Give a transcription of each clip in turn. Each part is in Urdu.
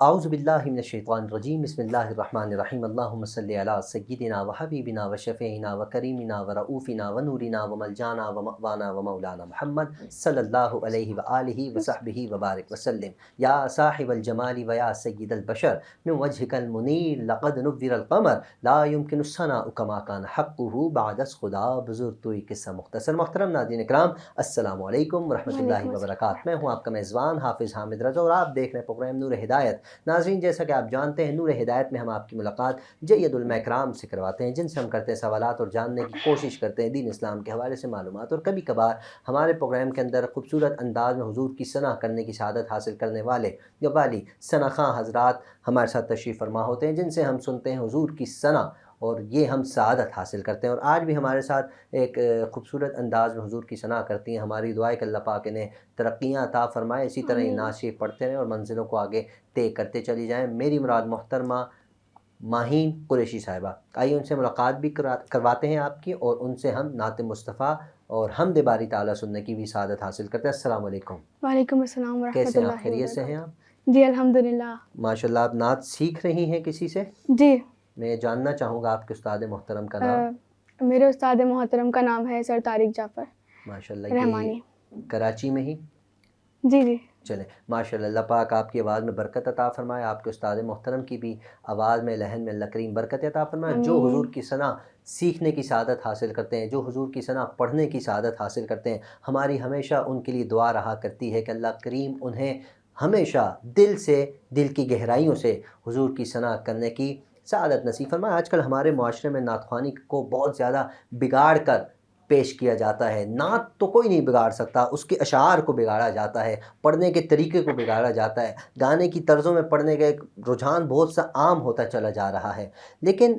اعوذ باللہ من الشیطان الرجیم بسم اللہ الرحمن الرحیم اللہم صلی علی سیدنا و حبیبنا و شفیعنا و کریمنا و رؤوفنا و نورنا و ملجانا و مأوانا و مولانا محمد صلی اللہ علیہ وآلہ وصحبہ وبارک وسلم یا صاحب الجمال و یا سید البشر من وجہک المنیر لقد نور القمر لا يمکن الثناء کما کان حقہ بعد از خدا بزرگ توئی قصہ مختصر۔ محترم ناظرین اکرام، السلام علیکم ورحمۃ اللہ وبرکاتہ۔ میں ہوں آپ کا میزبان حافظ حامد رضا اور آپ دیکھ رہے ہیں پروگرام نور ہدایت۔ ناظرین، جیسا کہ آپ جانتے ہیں، نور ہدایت میں ہم آپ کی ملاقات جید علماء اکرام سے کرواتے ہیں، جن سے ہم کرتے ہیں سوالات اور جاننے کی کوشش کرتے ہیں دین اسلام کے حوالے سے معلومات، اور کبھی کبھار ہمارے پروگرام کے اندر خوبصورت انداز میں حضور کی ثنا کرنے کی شہادت حاصل کرنے والے یا والی ثنا خواں حضرات ہمارے ساتھ تشریف فرما ہوتے ہیں، جن سے ہم سنتے ہیں حضور کی ثنا اور یہ ہم سعادت حاصل کرتے ہیں۔ اور آج بھی ہمارے ساتھ ایک خوبصورت انداز میں حضور کی ثنا کرتی ہیں۔ ہماری دعا ہے کہ اللہ پاک انہیں ترقیاں عطا فرمائے، اسی طرح یہ نعت شریف پڑھتے رہیں اور منزلوں کو آگے طے کرتے چلی جائیں۔ میری مراد محترمہ ماہین قریشی صاحبہ، آئیے ان سے ملاقات بھی کرواتے ہیں آپ کی، اور ان سے ہم نعت مصطفیٰ اور حمد باری تعالیٰ سننے کی بھی سعادت حاصل کرتے ہیں۔ السلام علیکم۔ وعلیکم السلام ورحمۃ اللہ۔ کیسے آپ؟ خیریت سے ہیں آپ؟ جی الحمدللہ۔ ماشاء اللہ۔ آپ نعت سیکھ رہی ہیں کسی سے؟ جی۔ میں جاننا چاہوں گا آپ کے استاد محترم کا نام۔ میرے استاد محترم کا نام ہے سر طارق جعفر ماشاء اللہ۔ رحمانی۔ کراچی میں ہی؟ جی جی۔ چلیں ماشاء اللہ، اللہ پاک آپ کی آواز میں برکت عطا فرمائے، آپ کے استاد محترم کی بھی آواز میں لہن میں اللہ کریم برکت عطا فرمائے۔ جو حضور کی ثنا سیکھنے کی سعادت حاصل کرتے ہیں، جو حضور کی ثنا پڑھنے کی سعادت حاصل کرتے ہیں، ہماری ہمیشہ ان کے لیے دعا رہا کرتی ہے کہ اللہ کریم انہیں ہمیشہ دل سے، دل کی گہرائیوں سے حضور کی ثنا کرنے کی سعادت نصیب فرمائے۔ آج کل ہمارے معاشرے میں نعت خوانی کو بہت زیادہ بگاڑ کر پیش کیا جاتا ہے۔ نعت تو کوئی نہیں بگاڑ سکتا، اس کے اشعار کو بگاڑا جاتا ہے، پڑھنے کے طریقے کو بگاڑا جاتا ہے، گانے کی طرزوں میں پڑھنے کا ایک رجحان بہت سا عام ہوتا چلا جا رہا ہے۔ لیکن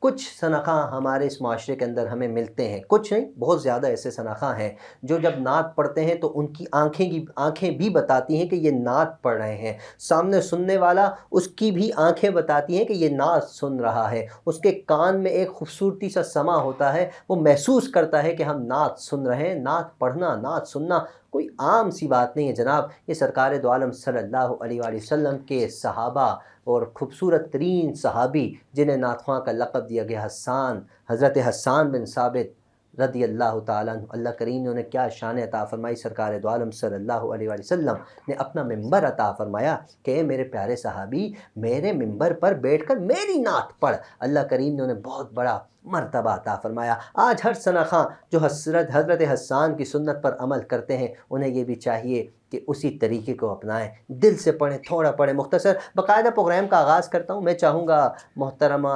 کچھ ثناخواں ہمارے اس معاشرے کے اندر ہمیں ملتے ہیں، کچھ نہیں بہت زیادہ ایسے ثناخواں ہیں جو جب نعت پڑھتے ہیں تو ان کی آنکھیں بھی بتاتی ہیں کہ یہ نعت پڑھ رہے ہیں، سامنے سننے والا اس کی بھی آنکھیں بتاتی ہیں کہ یہ نعت سن رہا ہے، اس کے کان میں ایک خوبصورتی سا سما ہوتا ہے، وہ محسوس کرتا ہے کہ ہم نعت سن رہے ہیں۔ نعت پڑھنا، نعت سننا کوئی عام سی بات نہیں ہے جناب۔ یہ سرکار دو عالم صلی اللہ علیہ وآلہ وسلم کے صحابہ اور خوبصورت ترین صحابی جنہیں نعت خواں کا لقب دیا گیا حسان، حضرت حسان بن ثابت رضی اللہ تعالیٰ عنہ، اللہ کریم نے انہیں کیا شان عطا فرمائی۔ سرکار دو عالم صلی اللہ علیہ وآلہ وسلم نے اپنا ممبر عطا فرمایا کہ اے میرے پیارے صحابی، میرے ممبر پر بیٹھ کر میری نعت پڑھ۔ اللہ کریم نے انہیں بہت بڑا مرتبہ عطا فرمایا۔ آج ہر ثناخواں جو حضرت حسان کی سنت پر عمل کرتے ہیں، انہیں یہ بھی چاہیے کہ اسی طریقے کو اپنائیں، دل سے پڑھیں، تھوڑا پڑھیں، مختصر باقاعدہ پروگرام کا آغاز کرتا ہوں۔ میں چاہوں گا محترمہ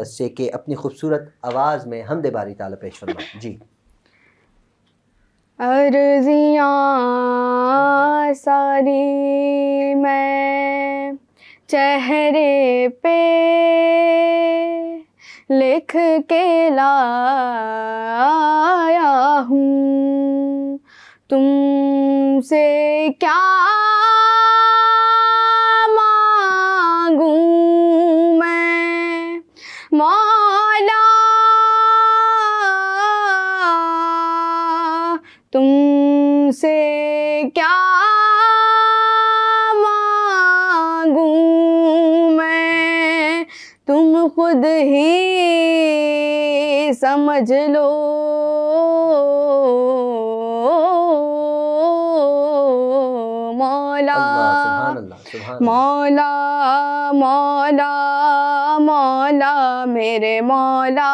سے کہ اپنی خوبصورت آواز میں حمد باری تعالیٰ پیش فرمائیں۔ جی۔ عرضیاں ساری میں چہرے پہ لکھ کے لایا ہوں، تم سے کیا مانگوں میں مولا، تم سے کیا مانگوں میں، تم خود ہی سمجھ لو مولا، مولا مولا مولا میرے مولا،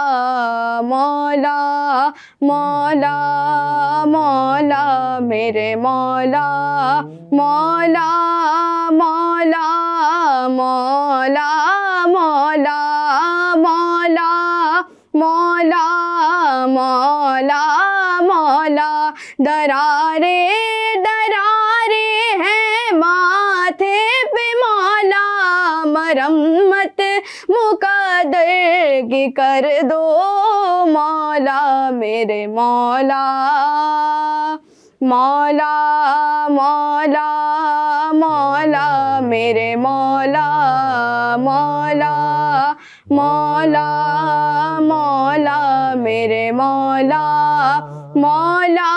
مولا مولا مولا میرے مولا، مولا مولا مولا مولا مولا مولا مولا مولا، درارے درارے ہیں ماتھے پہ مولا، مرمت مقدر کی کر دو مولا میرے مولا، مولا مولا مولا میرے مولا، مولا مولا مولا میرے مولا، مولا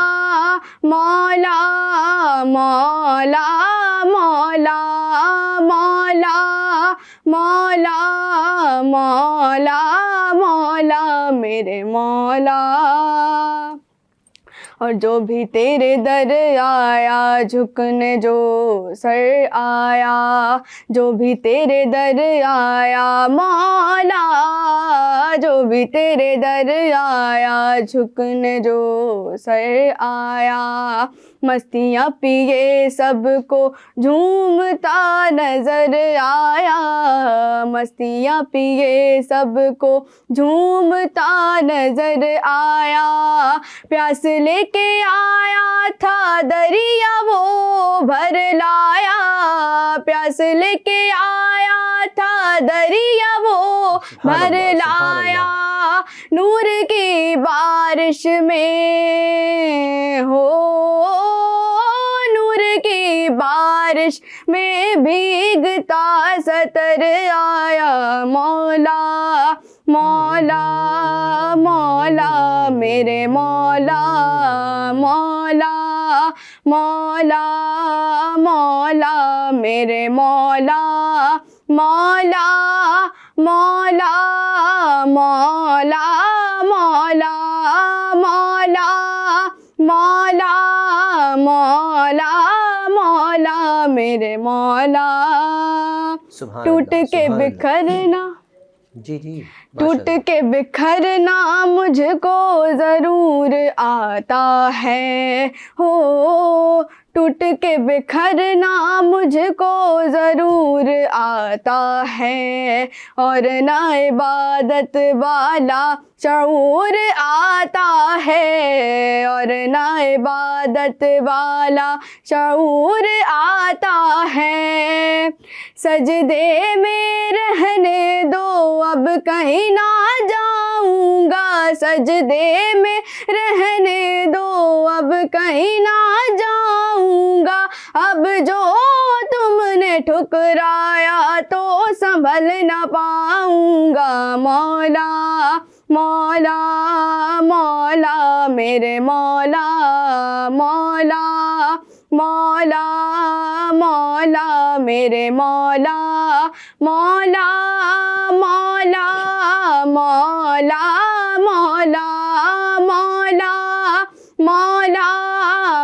مولا مولا مولا مولا مولا مولا مولا میرے مولا. اور جو بھی تیرے در آیا جھکنے جو سر آیا, جو بھی تیرے در آیا مولا, جو بھی تیرے در آیا جھکنے جو سر آیا. مستیاں پیے سب کو جھومتا نظر آیا, مستیاں پیے سب کو جھومتا نظر آیا. پیاس لے کے آیا تھا دریا وہ بھر لایا, پیاس لے کے آیا تھا دریا وہ بھر لایا. نور کی بارش میں ہو, نور کی بارش میں بھیگتا سطر آیا. مولا مولا مولا میرے مولا, مولا مولا مولا میرے مولا, مولا مولا مولا مولا مولا مولا مولا مولا میرے مولا. ٹوٹ کے بکھرنا, جی جی, ٹوٹ کے بکھرنا مجھ کو ضرور آتا ہے ہو, ٹوٹ کے بکھرنا مجھ کو ضرور آتا ہے. اور نہ عبادت والا شعور آتا ہے, اور نہ عبادت والا شعور آتا ہے. سجدے میں رہنے دو اب کہیں نہ جاؤں گا, سجدے میں رہنے دو اب کہیں نہ جاؤں گا. اب جو تم نے ٹھکرایا تو سنبھل نہ پاؤں گا. مولا مولا مولا میرے مولا, مولا مولا مولا میرے مولا, مولا مولا مولا مولا مولا مولا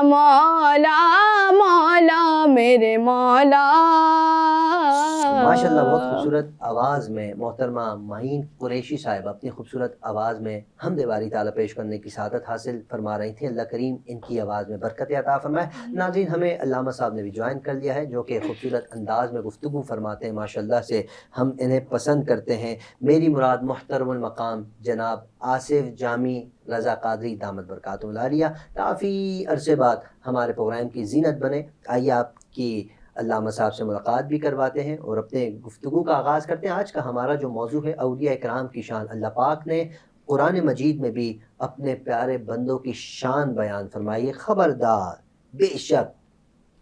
مولا مولا میرے مولا. ماشاءاللہ بہت خوبصورت آواز میں محترمہ معین قریشی صاحب اپنی خوبصورت آواز میں حمد باری تعالیٰ پیش کرنے کی سعادت حاصل فرما رہی تھیں. اللہ کریم ان کی آواز میں برکت عطا فرمائے. ناظرین, ہمیں علامہ صاحب نے بھی جوائن کر لیا ہے جو کہ خوبصورت انداز میں گفتگو فرماتے ہیں. ماشاءاللہ سے ہم انہیں پسند کرتے ہیں. میری مراد محترم المقام جناب آصف جامی رضا قادری دامت برکاتہم العالیہ کافی عرصے بعد ہمارے پروگرام کی زینت بنے. آئیے آپ کی علامہ صاحب سے ملاقات بھی کرواتے ہیں اور اپنے گفتگو کا آغاز کرتے ہیں. آج کا ہمارا جو موضوع ہے اولیاء کرام کی شان. اللہ پاک نے قرآن مجید میں بھی اپنے پیارے بندوں کی شان بیان فرمائی ہے. خبردار, بے شک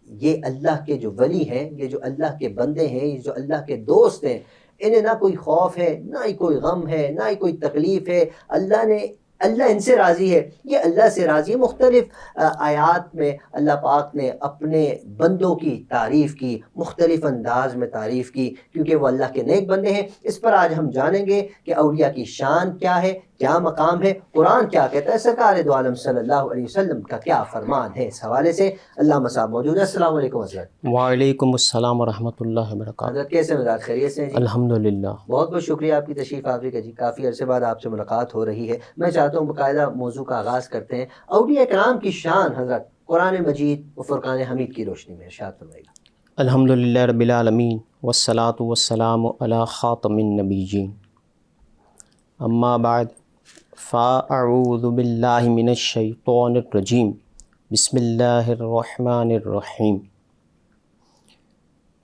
یہ اللہ کے جو ولی ہیں, یہ جو اللہ کے بندے ہیں, یہ جو اللہ کے دوست ہیں, انہیں نہ کوئی خوف ہے, نہ ہی کوئی غم ہے, نہ ہی کوئی تکلیف ہے. اللہ ان سے راضی ہے, یہ اللہ سے راضی ہے. مختلف آیات میں اللہ پاک نے اپنے بندوں کی تعریف کی, مختلف انداز میں تعریف کی, کیونکہ وہ اللہ کے نیک بندے ہیں. اس پر آج ہم جانیں گے کہ اولیاء کی شان کیا ہے, کیا مقام ہے, قرآن کیا کہتا ہے, سرکار دو عالم صلی اللہ علیہ وسلم کا کیا فرمان ہے. اس حوالے سے علامہ صاحب موجود ہیں. السلام علیکم حضرت. وعلیکم السلام ورحمۃ اللہ وبرکاتہ. حضرت کیسے مزاج, خیریت سے ہیں جی؟ الحمدللہ. بہت بہت شکریہ آپ کی تشریف آوری کا جی. کافی عرصے بعد آپ سے ملاقات ہو رہی ہے. میں چاہتا ہوں باقاعدہ موضوع کا آغاز کرتے ہیں. اولیاء کرام کی شان حضرت قرآن مجید و فرقان حمید کی روشنی میں ارشاد فرمائیے. الحمدللہ رب العالمین والصلاة والسلام علی خاتم النبیین. اما بعد فاعوذ باللہ من الشیطان الرجیم. بسم اللہ الرحمن الرحیم.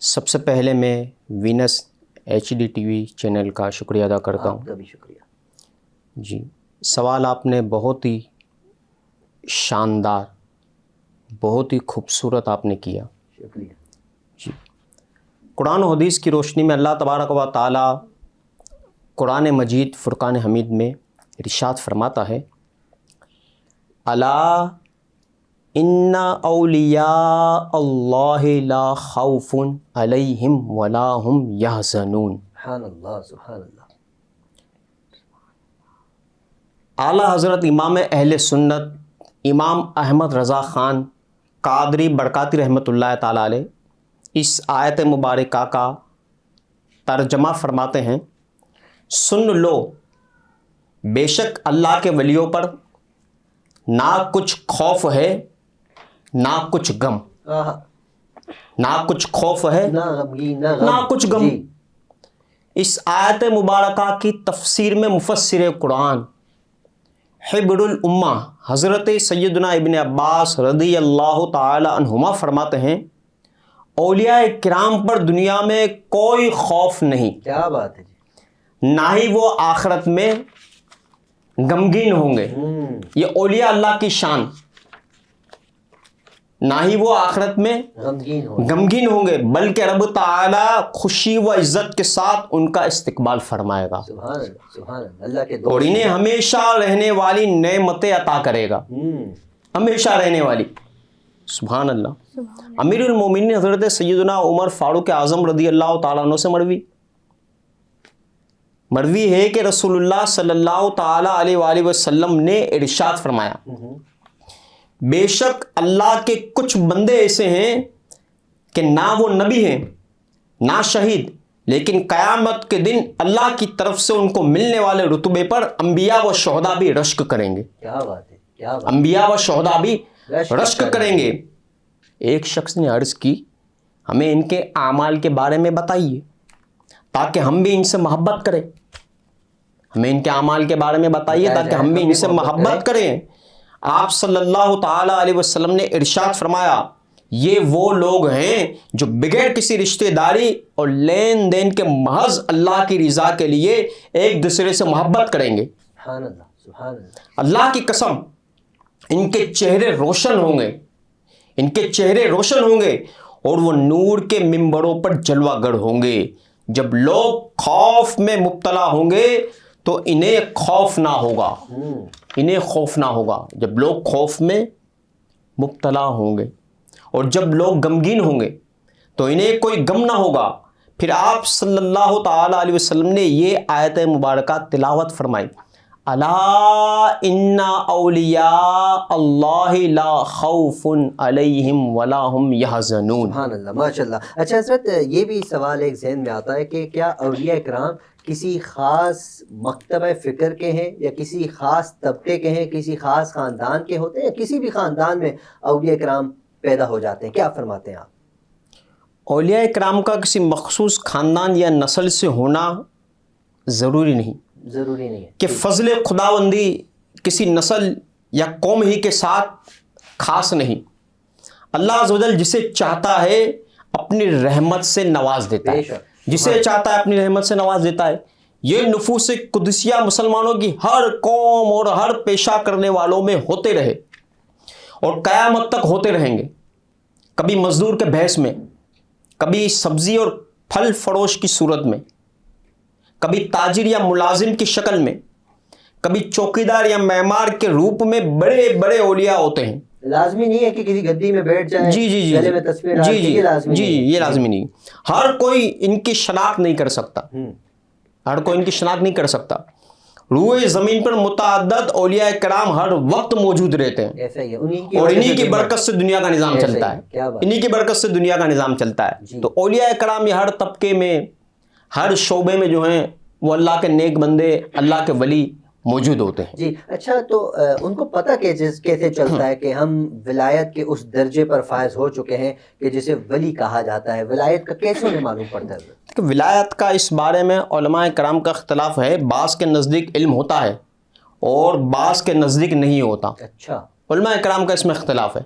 سب سے پہلے میں وینس HD-TV چینل کا شکریہ ادا کرتا ہوں. آپ کا بھی شکریہ. جی, سوال آپ نے بہت ہی شاندار, بہت ہی خوبصورت آپ نے کیا. شکریہ. جی, قرآن و حدیث کی روشنی میں اللہ تبارک و تعالی قرآن مجید فرقان حمید میں ارشاد فرماتا ہے, الا ان اولیاء اللہ لا خوف علیہم ولا ہم یحزنون. سبحان اللہ سبحان اللہ. اعلیٰ حضرت امام اہل سنت امام احمد رضا خان قادری برکاتی رحمۃ اللہ تعالیٰ علیہ اس آیت مبارکہ کا ترجمہ فرماتے ہیں، سن لو بے شک اللہ کے ولیوں پر نہ کچھ خوف ہے نہ کچھ غم، نہ کچھ خوف ہے نہ غمگین نہ غم. نہ کچھ غم. جی. اس آیت مبارکہ کی تفسیر میں مفسر قرآن حبر الامہ حضرت سیدنا ابن عباس رضی اللہ تعالی عنہما فرماتے ہیں، اولیاء کرام پر دنیا میں کوئی خوف نہیں، کیا بات ہے جی. نہ ہی وہ آخرت میں غمگین ہوں گے. یہ اولیاء اللہ کی شان، نہ ہی وہ آخرت میں غمگین ہوں گے بلکہ رب تعالی خوشی و عزت کے ساتھ ان کا استقبال فرمائے گا سبحان اللہ سبحان اللہ کے اور انہیں ہمیشہ رہنے والی نعمتیں عطا کرے گا، ہمیشہ رہنے والی. سبحان اللہ. امیر المومنین حضرت سیدنا عمر فاروق اعظم رضی اللہ تعالیٰ عنہ سے مروی ہے کہ رسول اللہ صلی اللہ تعالیٰ علیہ وآلہ وسلم نے ارشاد فرمایا، بے شک اللہ کے کچھ بندے ایسے ہیں کہ نہ وہ نبی ہیں نہ شہید، لیکن قیامت کے دن اللہ کی طرف سے ان کو ملنے والے رتبے پر انبیاء و شہداء بھی رشک کریں گے. کیا بات ہے کیا بات. انبیاء و شہداء بھی رشک کریں گے. ایک شخص نے عرض کی، ہمیں ان کے اعمال کے بارے میں بتائیے تاکہ ہم بھی ان سے محبت کریں. ہمیں ان کے اعمال کے بارے میں بتائیے تاکہ ہم بھی ان سے محبت کریں. آپ صلی اللہ تعالیٰ علیہ وسلم نے ارشاد فرمایا، یہ وہ لوگ ہیں جو بغیر کسی رشتہ داری اور لین دین کے محض اللہ کی رضا کے لیے ایک دوسرے سے محبت کریں گے. سبحان اللہ سبحان اللہ. اللہ کی قسم ان کے چہرے روشن ہوں گے، ان کے چہرے روشن ہوں گے اور وہ نور کے ممبروں پر جلوہ گر ہوں گے. جب لوگ خوف میں مبتلا ہوں گے تو انہیں خوف نہ ہوگا، انہیں خوف نہ ہوگا. جب لوگ خوف میں مبتلا ہوں گے اور جب لوگ غمگین ہوں گے تو انہیں کوئی غم نہ ہوگا. پھر آپ صلی اللہ تعالیٰ علیہ وسلم نے یہ آیت مبارکہ تلاوت فرمائی، الا ان اولیاء اللہ لا خوف علیہم ولا هم یحزنون. سبحان اللہ ماشاء اللہ. اچھا حضرت، یہ بھی سوال ایک ذہن میں آتا ہے کہ کیا اولیاء کرام کسی خاص مکتبہ فکر کے ہیں یا کسی خاص طبقے کے ہیں، کسی خاص خاندان کے ہوتے ہیں، یا کسی بھی خاندان میں اولیاء کرام پیدا ہو جاتے ہیں؟ کیا فرماتے ہیں آپ؟ اولیاء کرام کا کسی مخصوص خاندان یا نسل سے ہونا ضروری نہیں ہے کہ فضل خداوندی کسی نسل یا قوم ہی کے ساتھ خاص نہیں. اللہ عز و جل جسے چاہتا ہے اپنی رحمت سے نواز دیتا ہے، جسے چاہتا ہے اپنی رحمت سے نواز دیتا ہے. یہ نفوس قدسیہ مسلمانوں کی ہر قوم اور ہر پیشہ کرنے والوں میں ہوتے رہے اور قیامت تک ہوتے رہیں گے. کبھی مزدور کے بھیس میں، کبھی سبزی اور پھل فروش کی صورت میں، کبھی تاجر یا ملازم کی شکل میں، کبھی چوکیدار یا معمار کے روپ میں بڑے بڑے اولیاء ہوتے ہیں. لازمی نہیں ہے کہ کسی گدی میں بیٹھ جائے، گلے میں تصویر ڈال کے، یہ لازمی نہیں. ہر کوئی ان کی شناخت نہیں کر سکتا، ہر کوئی ان کی شناخت نہیں کر سکتا. روئے زمین پر متعدد اولیاء کرام ہر وقت موجود رہتے ہیں اور انہی کی برکت سے دنیا کا نظام چلتا ہے، انہی کی برکت سے دنیا کا نظام چلتا ہے. تو اولیاء کرام یہ ہر طبقے میں، ہر شعبے میں جو ہیں وہ اللہ کے نیک بندے، اللہ کے ولی موجود ہوتے ہیں. جی اچھا، تو ان کو پتہ کیسے چلتا ہے کہ ہم ولایت کے اس درجے پر فائز ہو چکے ہیں کہ جسے ولی کہا جاتا ہے؟ ولایت کا کیسے انہیں معلوم پڑتا ہے؟ کہ ولایت کا اس بارے میں علماء کرام کا اختلاف ہے. بعض کے نزدیک علم ہوتا ہے اور بعض کے نزدیک نہیں ہوتا. اچھا، علماء کرام کا اس میں اختلاف ہے.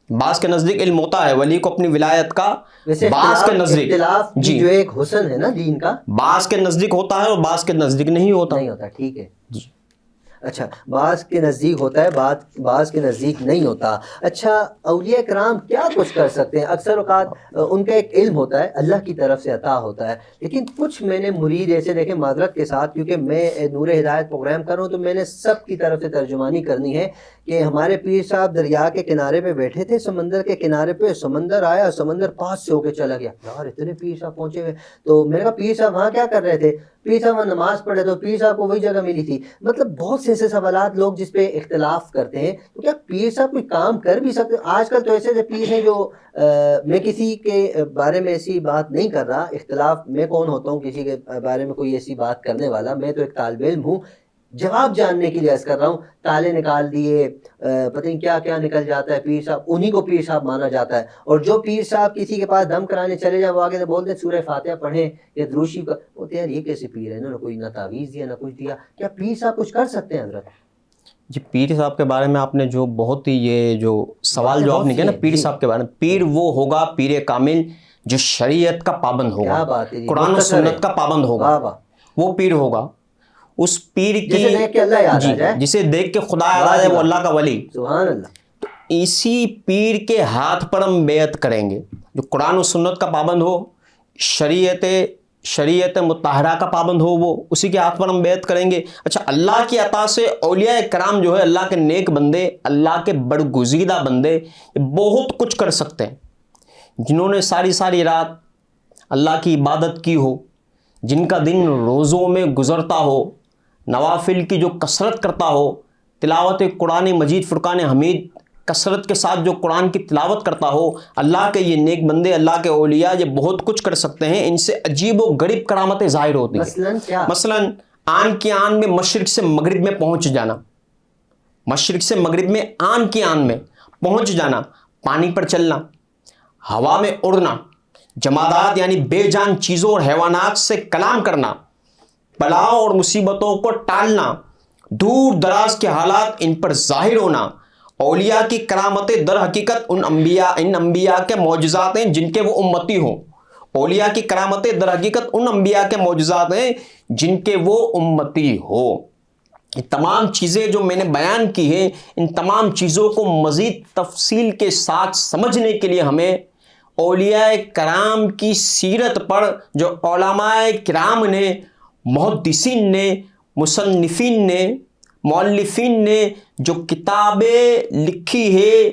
بعض کے نزدیک علم ہوتا ہے ولی کو اپنی ولایت کا، بعض کے نزدیک جی جو ایک حسن ہے نا دین کا، بعض کے نزدیک ہوتا ہے اور بعض کے نزدیک نہیں ہوتا. ٹھیک ہے جی. اچھا، بعض کے نزدیک ہوتا ہے، بعض کے نزدیک نہیں ہوتا. اچھا، اولیاء کرام کیا کچھ کر سکتے ہیں؟ اکثر اوقات ان کا ایک علم ہوتا ہے، اللہ کی طرف سے عطا ہوتا ہے، لیکن کچھ میں نے مرید ایسے دیکھیں، معذرت کے ساتھ کیونکہ میں نور ہدایت پروگرام کر رہا ہوں تو میں نے سب کی طرف سے ترجمانی کرنی ہے کہ ہمارے پیر صاحب دریا کے کنارے پہ بیٹھے تھے، سمندر کے کنارے پہ سمندر آیا، سمندر پاس سے ہو کے چلا گیا. یار اتنے پیر صاحب پہنچے ہوئے، تو میں نے کہا پیر صاحب وہاں کیا کر رہے تھے؟ پیر صاحب وہاں نماز پڑھ رہے تھے، تو پیر صاحب کو وہی جگہ ملی تھی. مطلب بہت سے ایسے سوالات لوگ جس پہ اختلاف کرتے ہیں، تو کیا پیر صاحب کوئی کام کر بھی سکتے؟ آج کل تو ایسے پیر ہیں جو میں کسی کے بارے میں ایسی بات نہیں کر رہا، اختلاف میں کون ہوتا ہوں کسی کے بارے میں کوئی ایسی بات کرنے والا، میں تو ایک طالب علم ہوں، جواب جاننے کے لیے عرض کر رہا ہوں. تالے نکال دیے، پتہ نہیں کیا کیا نکل جاتا ہے، پیر صاحب انہی کو پیر صاحب مانا جاتا ہے. اور جو پیر صاحب کسی کے پاس دم کرانے چلے جائے، وہ آگے سے بولتے ہیں سورہ فاتحہ پڑھیں یا دروشی کا، بولتے ہیں یار یہ کیسے پیر ہے، انہوں نے کوئی نہ تعویذ دیا نہ کچھ دیا. کیا پیر صاحب کچھ کر سکتے ہیں حضرت؟ جی، پیر صاحب کے بارے میں آپ نے جو بہت ہی یہ جو سوال جو آپ نے کیا نا پیر صاحب کے بارے میں، پیر وہ ہوگا پیر کامل جو شریعت کا پابند ہوگا، قرآن و سنت کا پابند ہوگا، وہ پیر ہوگا. اس پیر کی جسے دیکھ کے اللہ یاد آ جائے، جسے دیکھ کے خدا یاد آ جائے، وہ اللہ کا ولی. سبحان اللہ. تو اسی پیر کے ہاتھ پر ہم بیعت کریں گے جو قرآن و سنت کا پابند ہو، شریعت مطہرہ کا پابند ہو، وہ اسی کے ہاتھ پر ہم بیعت کریں گے. اچھا، اللہ کی عطا سے اولیاء کرام جو ہے، اللہ کے نیک بندے، اللہ کے برگزیدہ بندے، یہ بہت کچھ کر سکتے ہیں. جنہوں نے ساری رات اللہ کی عبادت کی ہو، جن کا دن روزوں میں گزرتا ہو، نوافل کی جو کثرت کرتا ہو، تلاوت قرآن مجید فرقان حمید کثرت کے ساتھ جو قرآن کی تلاوت کرتا ہو، اللہ کے یہ نیک بندے، اللہ کے اولیاء یہ بہت کچھ کر سکتے ہیں. ان سے عجیب و غریب کرامتیں ظاہر ہوتی ہیں. مثلاً آن کی آن میں مشرق سے مغرب میں پہنچ جانا، مشرق سے مغرب میں آن کی آن میں پہنچ جانا، پانی پر چلنا، ہوا میں اڑنا، جمادات یعنی بے جان چیزوں اور حیوانات سے کلام کرنا، بلاؤں اور مصیبتوں کو ٹالنا، دور دراز کے حالات ان پر ظاہر ہونا. اولیاء کی کرامتیں در حقیقت ان انبیاء کے معجزات ہیں جن کے وہ امتی ہوں. اولیاء کی کرامتیں در حقیقت ان انبیاء کے معجزات ہیں جن کے وہ امتی ہو. یہ تمام چیزیں جو میں نے بیان کی ہیں، ان تمام چیزوں کو مزید تفصیل کے ساتھ سمجھنے کے لیے ہمیں اولیاء کرام کی سیرت پر جو علماء کرام نے، محدثین نے، مصنفین نے، مؤلفین نے جو کتابیں لکھی ہے،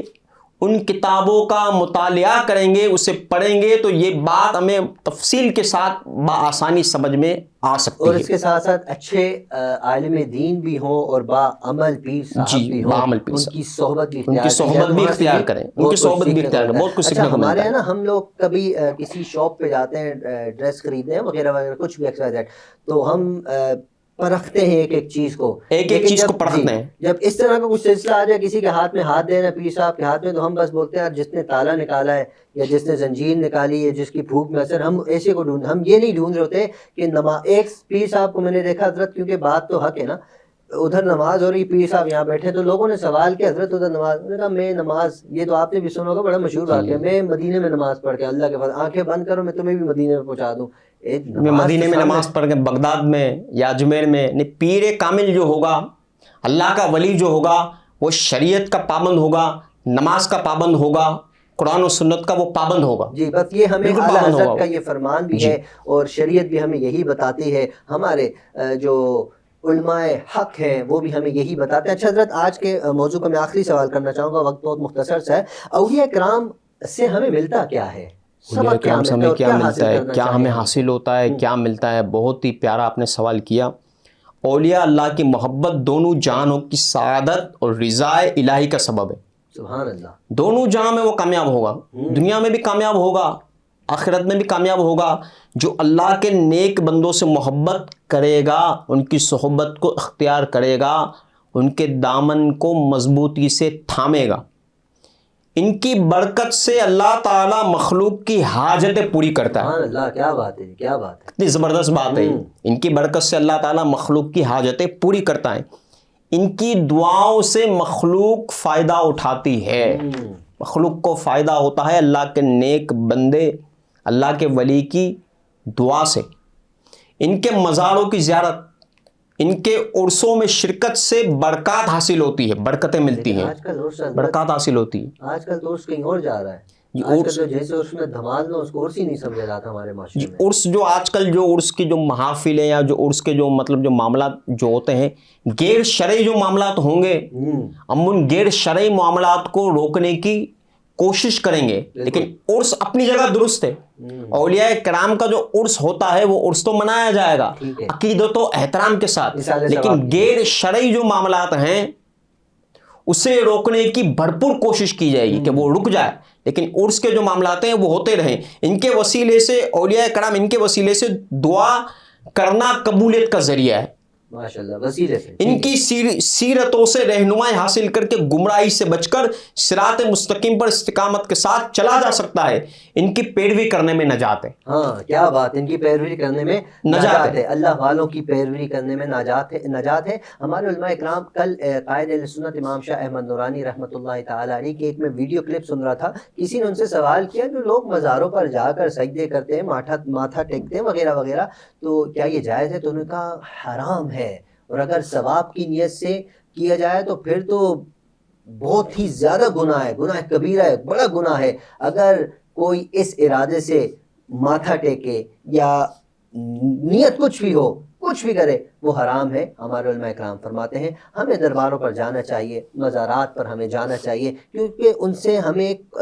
ان کتابوں کا مطالعہ کریں گے، اسے پڑھیں گے تو یہ بات ہمیں تفصیل کے ساتھ بآسانی سمجھ میں آ سکتی ہے. اور اس کے ساتھ ساتھ اچھے عالم دین بھی ہوں اور باعمل پیر صاحب بھی ہوں، ان کی صحبت بھی اختیار کریں، ان کی صحبت بھی اختیار کریں، بہت کچھ سیکھنے کو ملتا ہے. ہمارے نا ہم لوگ کبھی کسی شاپ پہ جاتے ہیں ڈریس خریدنے وغیرہ وغیرہ کچھ بھی ایکسرسائز، تو ہم پرکھتے ہیں ایک چیز کو، ایک چیز کو پرکھتے ہیں. جب اس طرح کا کچھ سلسلہ آ جائے، کسی کے ہاتھ میں ہاتھ دینا، پیر صاحب کے ہاتھ میں، تو ہم بس بولتے ہیں یار جس نے تالا نکالا ہے یا جس نے زنجیر نکالی ہے، جس کی پھوک میں اثر، ہم ایسے کو ڈھونڈ، ہم یہ نہیں ڈھونڈ رہے ہوتے کہ ایک پیر صاحب کو میں نے دیکھا حضرت، کیونکہ بات تو حق ہے نا، ادھر نماز ہو رہی، پیر صاحب یہاں بیٹھے، تو لوگوں نے سوال کیا حضرت ادھر نماز، میں نے کہا میں نماز، یہ تو آپ نے بھی سنا ہوگا، بڑا مشہور واقعہ، میں مدینے میں نماز پڑھ کے اللہ کے فضل، آنکھیں بند کرو میں تمہیں بھی مدینے میں پہنچا دوں. میں مدینے میں نماز پڑھ کے بغداد میں یا اجمیر میں، پیر کامل جو ہوگا، اللہ کا ولی جو ہوگا، وہ شریعت کا پابند ہوگا، نماز کا پابند ہوگا، قرآن و سنت کا وہ پابند ہوگا. جی بس یہ ہمیں اعلیٰ حضرت کا یہ فرمان بھی ہے، اور شریعت بھی ہمیں یہی بتاتی ہے، ہمارے جو علماء حق ہیں وہ بھی ہمیں یہی بتاتے ہیں. اچھا حضرت، آج کے موضوع کا میں آخری سوال کرنا چاہوں گا، وقت بہت مختصر سا ہے. اولیاء کرام سے ہمیں ملتا کیا ہے؟ اولیاء کرام سے ہمیں کیا ملتا ہے، کیا ہمیں حاصل ہوتا ہے، کیا ملتا ہے؟ بہت ہی پیارا آپ نے سوال کیا. اولیاء اللہ کی محبت دونوں جہانوں کی سعادت اور رضا الہی کا سبب ہے. سبحان اللہ. دونوں جہاں میں وہ کامیاب ہوگا، دنیا میں بھی کامیاب ہوگا، آخرت میں بھی کامیاب ہوگا. جو اللہ کے نیک بندوں سے محبت کرے گا، ان کی صحبت کو اختیار کرے گا، ان کے دامن کو مضبوطی سے تھامے گا، ان کی برکت سے اللہ تعالیٰ مخلوق کی حاجتیں پوری کرتا ہے. سبحان اللہ، کیا بات ہے، کیا بات ہے، کتنی زبردست بات ہے. ان کی برکت سے اللہ تعالیٰ مخلوق کی حاجتیں پوری کرتا ہے. ان کی دعاؤں سے مخلوق فائدہ اٹھاتی ہے، مخلوق کو فائدہ ہوتا ہے اللہ کے نیک بندے، اللہ کے ولی کی دعا سے. ان کے مزاروں کی زیارت، ان کے عرصوں میں شرکت سے برکات حاصل ہوتی ہے، برکتیں ملتی ہیں، آج کل عرس برکات حاصل ہوتی ہے۔ آج کل تو عرس کہیں اور جا رہا ہے، یہ آج عرس، کل تو جیسے عرس میں دھمال نہ اس کو عرس ہی نہیں سمجھا جاتا ہمارے معاشرے جی میں۔ عرس جو آج کل جو عرس کی جو محافل ہیں یا جو عرس کے جو مطلب جو معاملات جو ہوتے ہیں، غیر شرعی جو معاملات ہوں گے، ہم ان غیر شرعی معاملات کو روکنے کی کوشش کریں گے، لیکن عرس اپنی جگہ درست ہے۔ اولیاء کرام کا جو عرس ہوتا ہے وہ عرس تو منایا جائے گا عقیدت و احترام کے ساتھ، لیکن غیر شرعی جو معاملات ہیں اسے روکنے کی بھرپور کوشش کی جائے گی کہ وہ رک جائے، لیکن عرس کے جو معاملات ہیں وہ ہوتے رہیں۔ ان کے وسیلے سے اولیاء کرام، ان کے وسیلے سے دعا کرنا قبولیت کا ذریعہ ہے، ماشاءاللہ، وسیلے سے ان کی سیرتوں سے رہنمائی حاصل کر کے گمراہی سے بچ کر صراط مستقیم پر استقامت کے ساتھ چلا جا سکتا ہے۔ ان کی پیروی کرنے میں نجات ہے۔ ہاں کیا بات، ان کی پیروی کرنے میں نجات ہے، اللہ والوں کی پیروی کرنے میں نجات ہے۔ ہمارے علماء اکرام، کل قائد اہل سنت امام شاہ احمد نورانی رحمۃ اللہ تعالی علیہ کی ایک میں ویڈیو کلپ سن رہا تھا، کسی نے ان سے سوال کیا جو لوگ مزاروں پر جا کر سجدے کرتے ہیں، ماتھا ٹیکتے ہیں وغیرہ وغیرہ، تو کیا یہ جائز ہے؟ تو انہوں نے کہا حرام ہے، اور اگر ثواب کی نیت سے کیا جائے تو پھر تو بہت ہی زیادہ گناہ ہے، گناہ کبیرہ ہے، بڑا گناہ ہے۔ اگر کوئی اس ارادے سے ماتھا ٹیکے یا نیت کچھ بھی ہو، کچھ بھی کرے، وہ حرام ہے۔ ہمارے علماء اکرام فرماتے ہیں ہمیں درباروں پر جانا چاہیے، مزارات پر ہمیں جانا چاہیے، کیونکہ ان سے ہمیں ایک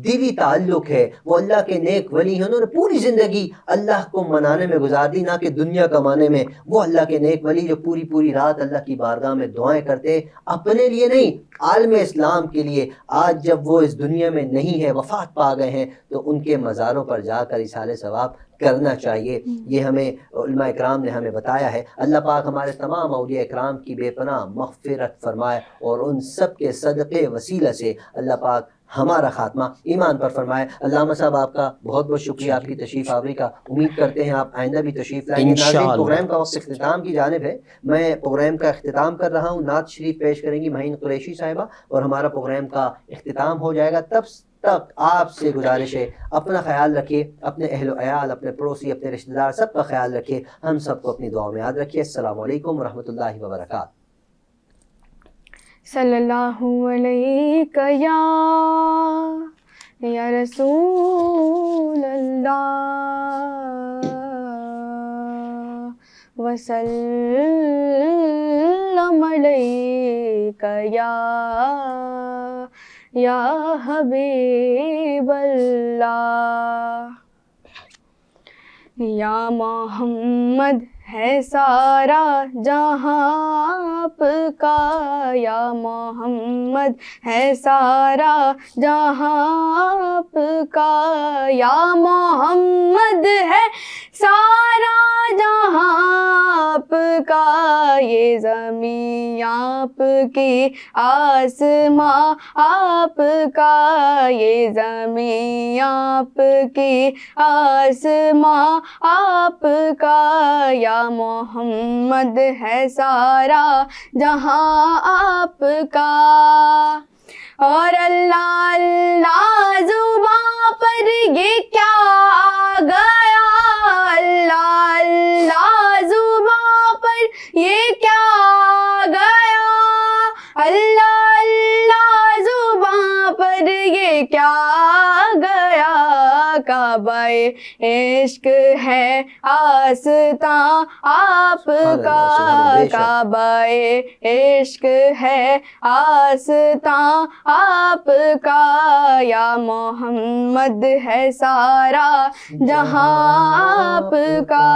دلی تعلق ہے، وہ اللہ کے نیک ولی ہیں، انہوں نے پوری زندگی اللہ کو منانے میں گزار دی، نہ کہ دنیا کمانے میں۔ وہ اللہ کے نیک ولی جو پوری رات اللہ کی بارگاہ میں دعائیں کرتے، اپنے لیے نہیں، عالم اسلام کے لیے۔ آج جب وہ اس دنیا میں نہیں ہے، وفات پا گئے ہیں، تو ان کے مزاروں پر جا کر ایصال ثواب کرنا چاہیے۔ یہ ہمیں علماء اکرام نے ہمیں بتایا ہے۔ اللہ پاک ہمارے تمام اولیاء اکرام کی بے پناہ مغفرت فرمائے، اور ان سب کے صدقے وسیلہ سے اللہ پاک ہمارا خاتمہ ایمان پر فرمائے۔ علامہ صاحب آپ کا بہت بہت شکریہ آپ کی تشریف آوری کا، امید کرتے ہیں آپ آئندہ بھی تشریف لائیں گے۔ ناظرین، پروگرام کا وقت اختتام کی جانب ہے، میں پروگرام کا اختتام کر رہا ہوں۔ نعت شریف پیش کریں گی معین قریشی صاحبہ، اور ہمارا پروگرام کا اختتام ہو جائے گا۔ تب تک آپ سے گزارش ہے اپنا خیال رکھیے، اپنے اہل و عیال، اپنے پڑوسی، اپنے رشتہ دار، سب کا خیال رکھیے۔ ہم سب کو اپنی دعاؤں میں یاد رکھیے۔ السلام علیکم ورحمۃ اللہ وبرکاتہ۔ صلی اللہ علیہ یا رسول اللہ وسلم علیک یا حبیب اللہ۔ یا محمد ہے سارا جہاں آپ کا، یا محمد ہے سارا جہاں آپ کا، یا محمد ہے سارا جہاں آپ کا، یہ زمین آپ کی آسماں آپ کا، یہ زمین آپ کی آسماں آپ کا، یا محمد ہے سارا جہاں آپ کا۔ اور اللہ اللہ زباں پر یہ کیا آ گیا، اللہ اللہ زباں پر یہ کیا آ گیا، اللہ اللہ زباں پر یہ کیا آ گیا، کعبہ عشق ہے آستاں آپ کا، کعبہ عشق ہے آستاں آپ کا، یا محمد ہے سارا جہاں آپ کا۔